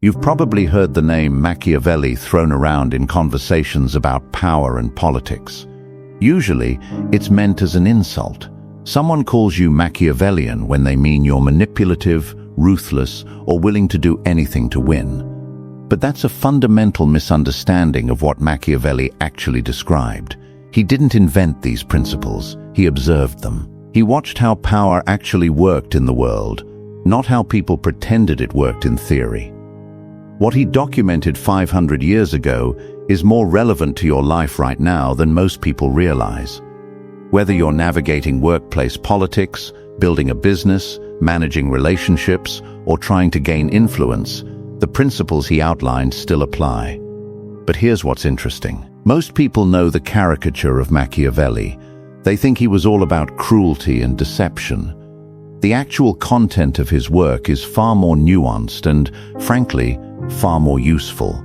You've probably heard the name Machiavelli thrown around in conversations about power and politics. Usually, it's meant as an insult. Someone calls you Machiavellian when they mean you're manipulative, ruthless, or willing to do anything to win. But that's a fundamental misunderstanding of what Machiavelli actually described. He didn't invent these principles, he observed them. He watched how power actually worked in the world, not how people pretended it worked in theory. What he documented 500 years ago is more relevant to your life right now than most people realize. Whether you're navigating workplace politics, building a business, managing relationships, or trying to gain influence, the principles he outlined still apply. But here's what's interesting. Most people know the caricature of Machiavelli. They think he was all about cruelty and deception. The actual content of his work is far more nuanced and, frankly, far more useful.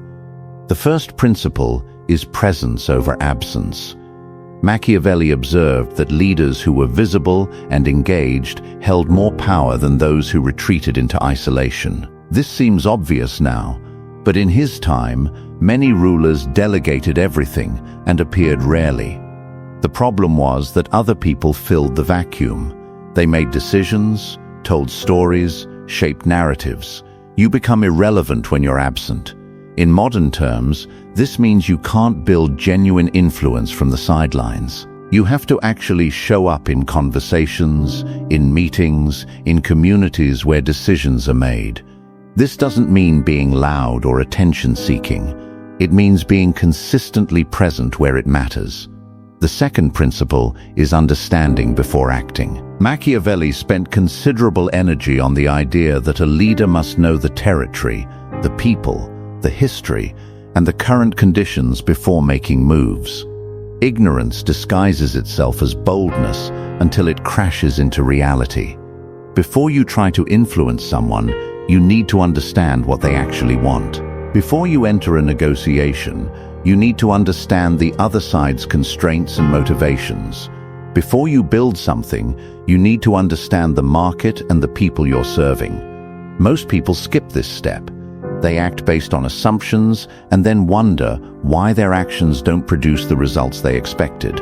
The first principle is presence over absence. Machiavelli observed that leaders who were visible and engaged held more power than those who retreated into isolation. This seems obvious now, but in his time, many rulers delegated everything and appeared rarely. The problem was that other people filled the vacuum. They made decisions, told stories, shaped narratives. You become irrelevant when you're absent. In modern terms, this means you can't build genuine influence from the sidelines. You have to actually show up in conversations, in meetings, in communities where decisions are made. This doesn't mean being loud or attention-seeking. It means being consistently present where it matters. The second principle is understanding before acting. Machiavelli spent considerable energy on the idea that a leader must know the territory, the people, the history, and the current conditions before making moves. Ignorance disguises itself as boldness until it crashes into reality. Before you try to influence someone, you need to understand what they actually want. Before you enter a negotiation, you need to understand the other side's constraints and motivations. Before you build something, you need to understand the market and the people you're serving. Most people skip this step. They act based on assumptions and then wonder why their actions don't produce the results they expected.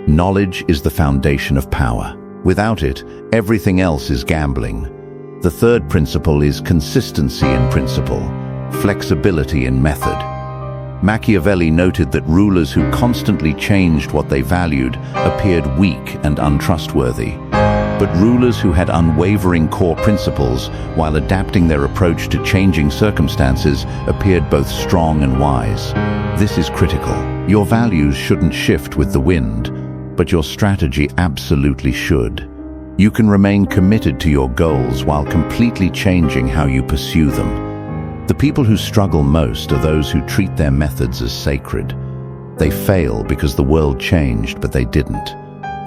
Knowledge is the foundation of power. Without it, everything else is gambling. The third principle is consistency in principle, flexibility in method. Machiavelli noted that rulers who constantly changed what they valued appeared weak and untrustworthy. But rulers who had unwavering core principles while adapting their approach to changing circumstances appeared both strong and wise. This is critical. Your values shouldn't shift with the wind, but your strategy absolutely should. You can remain committed to your goals while completely changing how you pursue them. The people who struggle most are those who treat their methods as sacred. They fail because the world changed, but they didn't.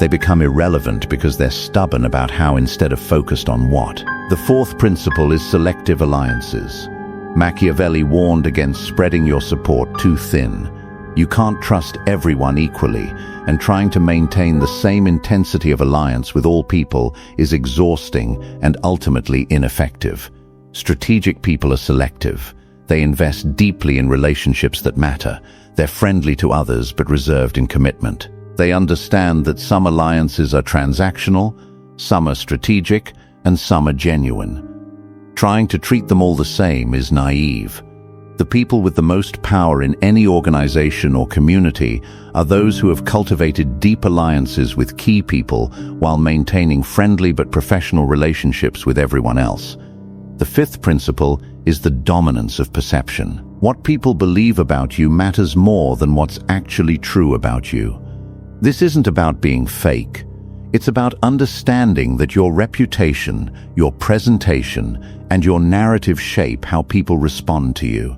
They become irrelevant because they're stubborn about how instead of focused on what. The fourth principle is selective alliances. Machiavelli warned against spreading your support too thin. You can't trust everyone equally, and trying to maintain the same intensity of alliance with all people is exhausting and ultimately ineffective. Strategic people are selective. They invest deeply in relationships that matter. They're friendly to others but reserved in commitment. They understand that some alliances are transactional, some are strategic, and some are genuine. Trying to treat them all the same is naive. The people with the most power in any organization or community are those who have cultivated deep alliances with key people while maintaining friendly but professional relationships with everyone else. The fifth principle is the dominance of perception. What people believe about you matters more than what's actually true about you. This isn't about being fake. It's about understanding that your reputation, your presentation, and your narrative shape how people respond to you.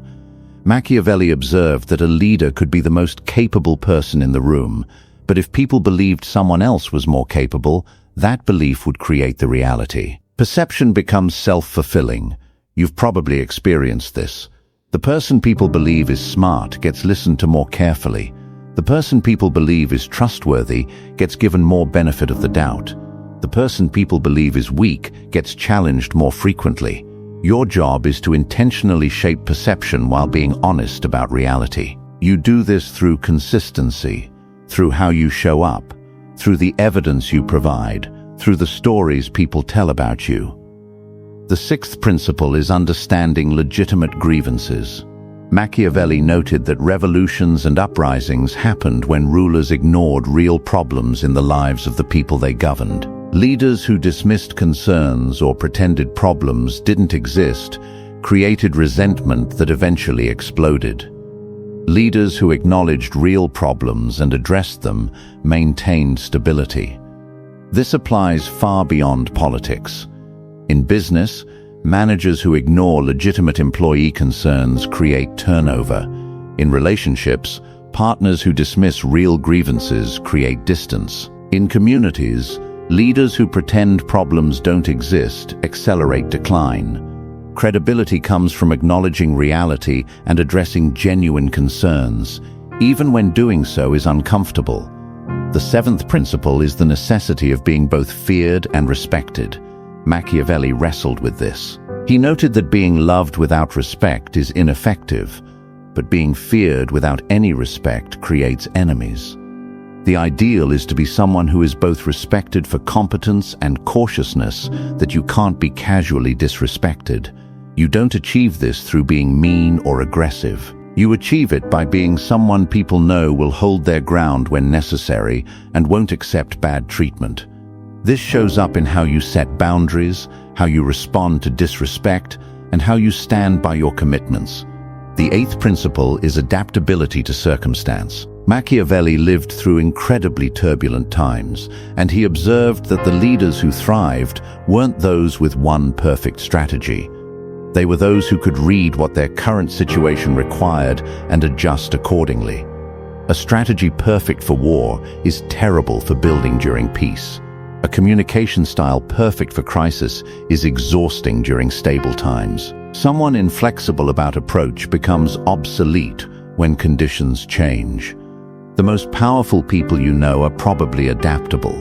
Machiavelli observed that a leader could be the most capable person in the room, but if people believed someone else was more capable, that belief would create the reality. Perception becomes self-fulfilling. You've probably experienced this. The person people believe is smart gets listened to more carefully. The person people believe is trustworthy gets given more benefit of the doubt. The person people believe is weak gets challenged more frequently. Your job is to intentionally shape perception while being honest about reality. You do this through consistency, through how you show up, through the evidence you provide, through the stories people tell about you. The sixth principle is understanding legitimate grievances. Machiavelli noted that revolutions and uprisings happened when rulers ignored real problems in the lives of the people they governed. Leaders who dismissed concerns or pretended problems didn't exist created resentment that eventually exploded. Leaders who acknowledged real problems and addressed them maintained stability. This applies far beyond politics. In business, managers who ignore legitimate employee concerns create turnover. In relationships, partners who dismiss real grievances create distance. In communities, leaders who pretend problems don't exist accelerate decline. Credibility comes from acknowledging reality and addressing genuine concerns, even when doing so is uncomfortable. The seventh principle is the necessity of being both feared and respected. Machiavelli wrestled with this. He noted that being loved without respect is ineffective, but being feared without any respect creates enemies. The ideal is to be someone who is both respected for competence and cautiousness, that you can't be casually disrespected. You don't achieve this through being mean or aggressive. You achieve it by being someone people know will hold their ground when necessary and won't accept bad treatment. This shows up in how you set boundaries, how you respond to disrespect, and how you stand by your commitments. The eighth principle is adaptability to circumstance. Machiavelli lived through incredibly turbulent times, and he observed that the leaders who thrived weren't those with one perfect strategy. They were those who could read what their current situation required and adjust accordingly. A strategy perfect for war is terrible for building during peace. A communication style perfect for crisis is exhausting during stable times. Someone inflexible about approach becomes obsolete when conditions change. The most powerful people you know are probably adaptable.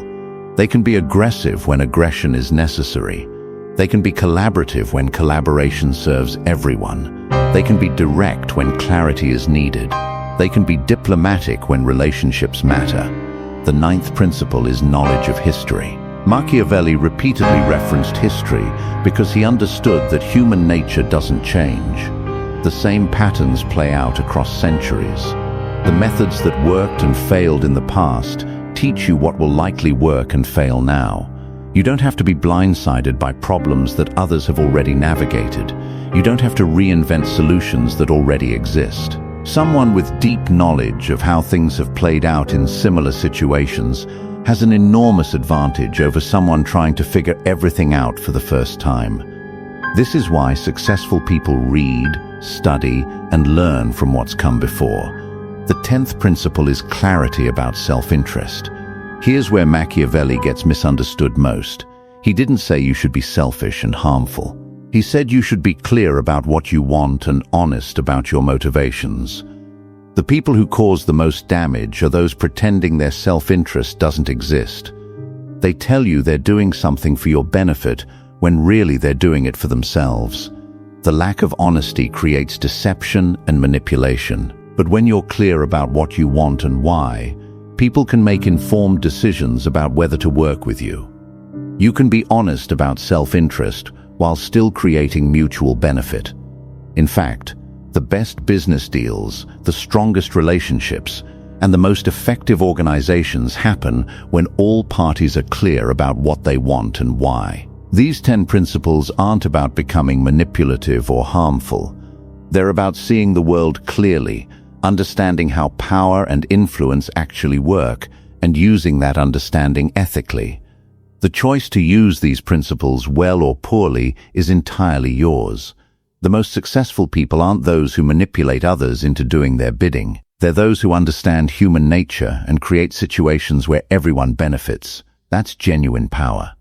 They can be aggressive when aggression is necessary. They can be collaborative when collaboration serves everyone. They can be direct when clarity is needed. They can be diplomatic when relationships matter. The ninth principle is knowledge of history. Machiavelli repeatedly referenced history because he understood that human nature doesn't change. The same patterns play out across centuries. The methods that worked and failed in the past teach you what will likely work and fail now. You don't have to be blindsided by problems that others have already navigated. You don't have to reinvent solutions that already exist. Someone with deep knowledge of how things have played out in similar situations has an enormous advantage over someone trying to figure everything out for the first time. This is why successful people read, study, and learn from what's come before. The 10th principle is clarity about self-interest. Here's where Machiavelli gets misunderstood most. He didn't say you should be selfish and harmful. He said you should be clear about what you want and honest about your motivations. The people who cause the most damage are those pretending their self-interest doesn't exist. They tell you they're doing something for your benefit when really they're doing it for themselves. The lack of honesty creates deception and manipulation. But when you're clear about what you want and why, people can make informed decisions about whether to work with you. You can be honest about self-interest while still creating mutual benefit. In fact, the best business deals, the strongest relationships, and the most effective organizations happen when all parties are clear about what they want and why. These 10 principles aren't about becoming manipulative or harmful. They're about seeing the world clearly, understanding how power and influence actually work, and using that understanding ethically. The choice to use these principles well or poorly is entirely yours. The most successful people aren't those who manipulate others into doing their bidding. They're those who understand human nature and create situations where everyone benefits. That's genuine power.